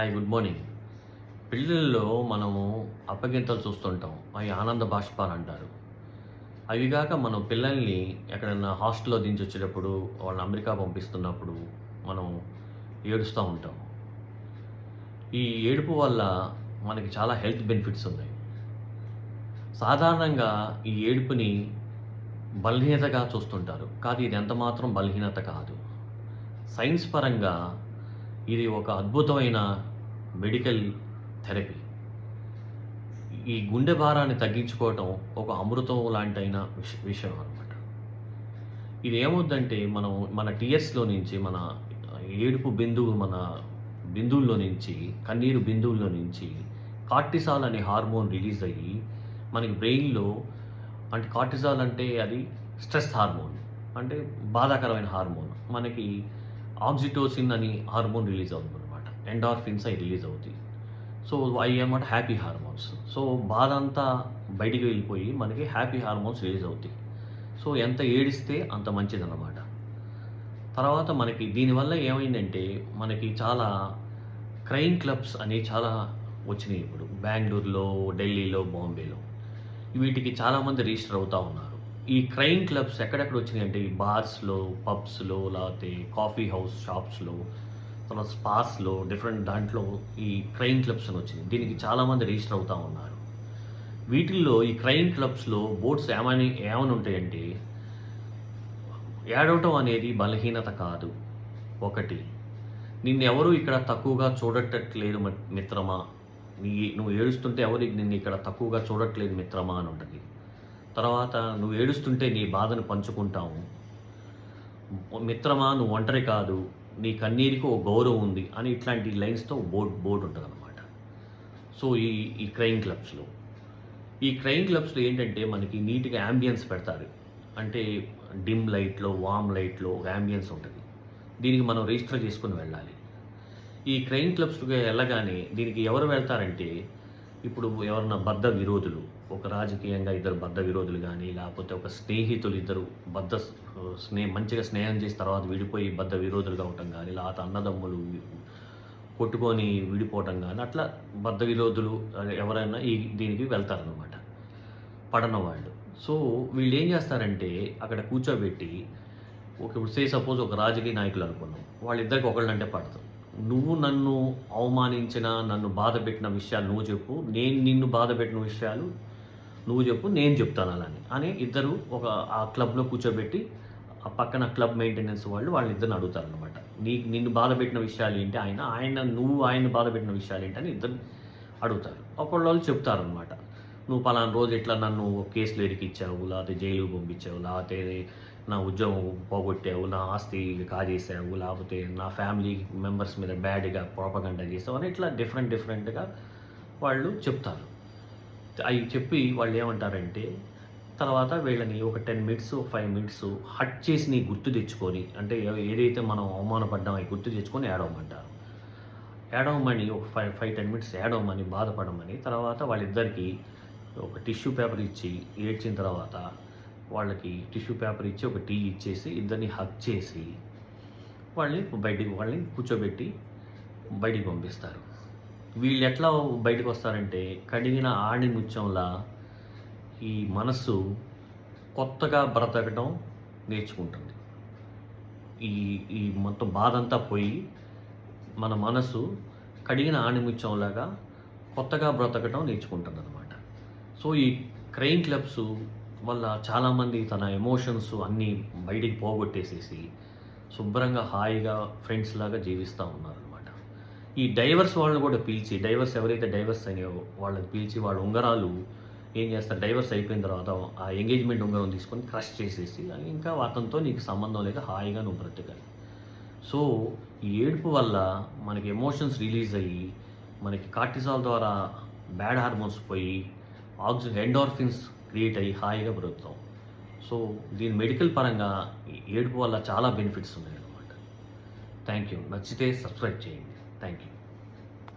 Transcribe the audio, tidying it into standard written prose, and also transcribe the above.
Hi, good morning. పిల్లల్లో మనము అప్పగింతలు చూస్తుంటాం. అవి ఆనంద బాష్పాలు అంటారు. అవి గాక మనం పిల్లల్ని ఎక్కడన్నా హాస్టల్‌లో దించొచ్చేటప్పుడు, వాళ్ళని అమెరికా పంపిస్తున్నప్పుడు మనం ఏడుస్తా ఉంటాం. ఈ ఏడుపు వల్ల మనకి చాలా హెల్త్ బెనిఫిట్స్ ఉన్నాయి. సాధారణంగా ఈ ఏడుపుని బలహీనతగా చూస్తుంటారు. కానీ ఇది ఎంత మాత్రం బలహీనత కాదు. సైన్స్ పరంగా ఇది ఒక అద్భుతమైన మెడికల్ థెరపీ. ఈ గుండె భారాన్ని తగ్గించుకోవటం ఒక అమృతం లాంటైన విషయం అనమాట. ఇది ఏమవుద్దంటే మన టీయర్స్‌లో నుంచి ఏడుపు బిందువు మన బిందువుల్లో నుంచి, కన్నీరు బిందువుల్లో నుంచి కార్టిసాల్ అనే హార్మోన్ రిలీజ్ అయ్యి మనకి బ్రెయిన్‌లో, అంటే కార్టిసాల్ అంటే అది స్ట్రెస్ హార్మోన్. అంటే బాధాకరమైన హార్మోన్. మనకి ఆక్సిటోసిన్ అని హార్మోన్ రిలీజ్ అవుతుందనమాట. ఎండార్ఫిన్స్ అయి రిలీజ్ అవుతాయి. సో, అయి అన్నమాట హ్యాపీ హార్మోన్స్. సో, బాధంతా బయటికి వెళ్ళిపోయి మనకి హ్యాపీ హార్మోన్స్ రిలీజ్ అవుతాయి. సో, ఎంత ఏడిస్తే అంత మంచిదనమాట. తర్వాత మనకి దీనివల్ల ఏమైందంటే మనకి చాలా క్రైమ్ క్లబ్స్ అనేవి చాలా వచ్చినాయి ఇప్పుడు. బెంగుళూరులో, ఢిల్లీలో, బాంబేలో. వీటికి చాలామంది రిజిస్టర్ అవుతా ఉన్నారు. ఈ క్రైమ్ క్లబ్స్ ఎక్కడెక్కడ వచ్చినాయంటే ఈ బార్స్‌లో, పబ్స్‌లో, లేకపోతే కాఫీ హౌస్ షాప్స్‌లో, తర్వాత స్పాస్‌లో, డిఫరెంట్ దాంట్లో ఈ క్రైమ్ క్లబ్స్ అని వచ్చినాయి. దీనికి చాలామంది రిజిస్టర్ అవుతా ఉన్నారు. వీటిల్లో ఈ క్రైమ్ క్లబ్స్‌లో బోర్డ్స్ ఏమని ఉంటాయంటే, ఏడవటం అనేది బలహీనత కాదు. ఒకటి, నిన్నెవరు ఇక్కడ తక్కువగా చూడటట్లేదు మిత్రమా. నువ్వు ఏడుస్తుంటే ఎవరు నిన్ను ఇక్కడ తక్కువగా చూడట్లేదు మిత్రమా అని ఉంటది. తర్వాత నువ్వు ఏడుస్తుంటే నీ బాధను పంచుకుంటాము. మిత్రమా, నువ్వు ఒంటరి కాదు. నీ కన్నీరికి ఓ గౌరవం ఉంది అని ఇట్లాంటి లైన్స్‌తో బోర్డ్ ఉంటదనమాట. సో, ఈ క్రైమ్ క్లబ్స్‌లో. ఈ క్రైమ్ క్లబ్స్‌లో ఏంటంటే మనకి నీట్‌గా యాంబియన్స్ పెడతారు. అంటే డిమ్ లైట్‌లో, వార్మ్ లైట్‌లో ఒక యాంబియన్స్ ఉంటది. దీనికి మనం రిజిస్టర్ చేసుకొని వెళ్ళాలి. ఈ క్రైమ్ క్లబ్స్‌కి వెళ్ళగానే దీనికి ఎవరు వెళ్తారంటే, ఇప్పుడు ఎవరన్నా బద్ధ విరోధులు, ఒక రాజకీయంగా ఇద్దరు బద్ధ విరోధులు గానీ, లేకపోతే ఒక స్నేహితులు ఇద్దరు బద్ధ మంచిగా స్నేహం చేసి తర్వాత విడిపోయి బద్ధ విరోధులుగా ఉండటం గానీ, లేకపోతే అన్నదమ్ములు కొట్టుకొని విడిపోవటం గానీ, అట్లా బద్ధ విరోధులు ఎవరైనా దీనికి వెళ్తారనమాట, పడనవాళ్ళు. సో, వీళ్ళేం చేస్తారంటే అక్కడ కూర్చోబెట్టి, ఇప్పుడు సపోజ్ ఒక రాజకీయ నాయకులు అనుకున్నాం. వాళ్ళిద్దరికి ఒకళ్ళంటే పడదు. నువ్వు నన్ను అవమానించిన, నన్ను బాధపెట్టిన విషయాలు నువ్వు చెప్పు. నేను నిన్ను బాధపెట్టిన విషయాలు నువ్వు చెప్పు. నేను చెప్తాను అని ఇద్దరు ఆ క్లబ్‌లో కూర్చోబెట్టి, ఆ పక్కన క్లబ్ మెయింటెనెన్స్ వాళ్ళిద్దరిని అడుగుతారనమాట. నిన్ను బాధపెట్టిన విషయాలేంటి, నువ్వు ఆయన్ని బాధపెట్టిన విషయాలేంటి అని ఇద్దరు అడుగుతారు. ఒకళ్ళోళ్ళు చెప్తారనమాట. నువ్వు పలానా రోజు ఇట్లా నన్ను కేసులో ఇరికిచ్చావు, లేకపోతే జైలుకి పంపించావు, లేకపోతే నా ఉద్యోగం పోగొట్టావు, నా ఆస్తి కాజేసావు, లేకపోతే నా ఫ్యామిలీ మెంబర్స్ మీద బ్యాడ్‌గా ప్రొపగండా చేసావు అని ఇట్లా డిఫరెంట్‌గా వాళ్ళు చెప్తారు. అయి చెప్పి వాళ్ళేమంటారంటే, తర్వాత వీళ్ళని ఒక 10 మినిట్స్, 5 మినిట్స్ హర్ట్ చేసినయి గుర్తు తెచ్చుకొని, అంటే ఏదైతే మనం అవమానపడ్డామో అయి గుర్తు తెచ్చుకొని ఏడవమంటారు. ఏడవమని ఒక 10 మినిట్స్ ఏడవమని, బాధపడమని, తర్వాత వాళ్ళిద్దరికీ ఒక టిష్యూ పేపర్ ఇచ్చి, ఏడ్చిన తర్వాత వాళ్ళకి టిష్యూ పేపర్ ఇచ్చి, ఒక టీ ఇచ్చేసి, ఇద్దరిని హగ్ చేసి, వాళ్ళని కూర్చోబెట్టి బయటికి పంపిస్తారు. వీళ్ళెట్లా బయటకొస్తారంటే, కడిగిన ఆణి ముత్యంలా ఈ మనస్సు కొత్తగా బ్రతకడం నేర్చుకుంటుంది. ఈ ఈ మొత్తం బాధంతా పోయి, మన మనసు కడిగిన ఆణిముత్యంలాగా కొత్తగా బ్రతకడం నేర్చుకుంటుందనమాట. సో, ఈ క్రైమ్ క్లబ్స్ వల్ల చాలామంది తన ఎమోషన్స్ అన్నీ బయటికి పోగొట్టేసేసి, శుభ్రంగా హాయిగా ఫ్రెండ్స్ లాగా జీవిస్తూ ఉన్నారనమాట. ఈ డైవర్స్ వాళ్ళని కూడా పిలిచి, ఎవరైతే డైవర్స్ అయినాయో వాళ్ళని పిలిచి, వాళ్ళ ఉంగరాలు ఏం చేస్తారు, డైవర్స్ అయిపోయిన తర్వాత ఆ ఎంగేజ్మెంట్ ఉంగరం తీసుకొని క్రష్ చేసేసి, ఇంకా అతనితో నీకు సంబంధం లేదు, హాయిగా నువ్వు బ్రతకాలి. సో, ఈ ఏడుపు వల్ల మనకి ఎమోషన్స్ రిలీజ్ అయ్యి, మనకి కార్టిసాల్ ద్వారా బ్యాడ్ హార్మోన్స్ పోయి, ఎండార్ఫిన్స్ క్రియేట్ అయ్యి హాయిగా బ్రతుకుతాం. సో, దీని మెడికల్ పరంగా ఏడుపు వల్ల చాలా బెనిఫిట్స్ ఉన్నాయన్నమాట. Thank you. నచ్చితే సబ్స్క్రైబ్ చేయండి. Thank you.